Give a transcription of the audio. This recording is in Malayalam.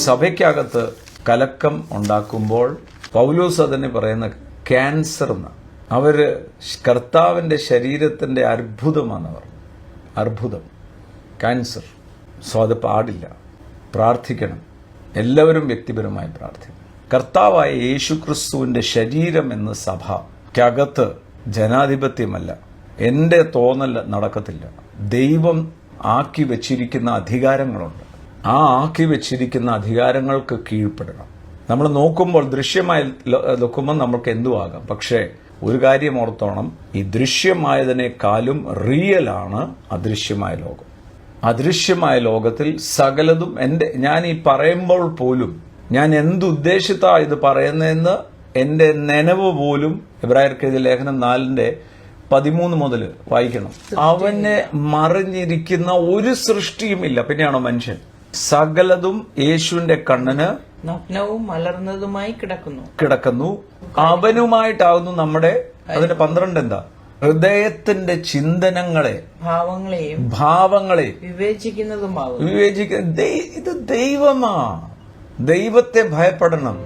സഭയ്ക്കകത്ത് കലക്കം ഉണ്ടാക്കുമ്പോൾ പൗലോസ് അതിനെ പറയുന്ന ക്യാൻസർ എന്ന്. അവര് കർത്താവിന്റെ ശരീരത്തിന്റെ അർബുദമാണെന്ന് പറഞ്ഞു. അർബുദം, ക്യാൻസർ. സോ അത് പാടില്ല. പ്രാർത്ഥിക്കണം, എല്ലാവരും വ്യക്തിപരമായി പ്രാർത്ഥിക്കണം. കർത്താവായ യേശുക്രിസ്തുവിന്റെ ശരീരം എന്ന സഭയ്ക്കകത്ത് ജനാധിപത്യമല്ല, എന്റെ തോന്നൽ നടക്കത്തില്ല. ദൈവം ആക്കി വെച്ചിരിക്കുന്ന അധികാരങ്ങളുണ്ട്. ആ ആക്കി വെച്ചിരിക്കുന്ന അധികാരങ്ങൾക്ക് കീഴ്പ്പെടണം. നമ്മൾ നോക്കുമ്പോൾ, ദൃശ്യമായി നോക്കുമ്പോൾ നമുക്ക് എന്തു ആകാം. പക്ഷേ ഒരു കാര്യം ഓർത്തോണം, ഈ ദൃശ്യമായതിനേക്കാളും റിയലാണ് അദൃശ്യമായ ലോകം. അദൃശ്യമായ ലോകത്തിൽ സകലതും ഞാൻ ഈ പറയുമ്പോൾ പോലും ഞാൻ എന്തുദ്ദേശിച്ചാ ഇത് പറയുന്നതെന്ന് എന്റെ നനവ് പോലും എബ്രായർക്കെഴുതിയ ലേഖനം 4:13 മുതൽ വായിക്കണം. അവനെ മറിഞ്ഞിരിക്കുന്ന ഒരു സൃഷ്ടിയുമില്ല. പിന്നെയാണോ മനുഷ്യൻ? സകലതും യേശുവിന്റെ കണ്ണിന് നഗ്നവും മലർന്നതുമായി കിടക്കുന്നു. അവനുമായിട്ടാകുന്നു നമ്മുടെ, അതിന്റെ 12 എന്താ? ഹൃദയത്തിന്റെ ചിന്തനങ്ങളെ ഭാവങ്ങളെ വിവേചിക്കുന്നതുമാകുന്നു. ഇത് ദൈവമാ. ദൈവത്തെ ഭയപ്പെടണം.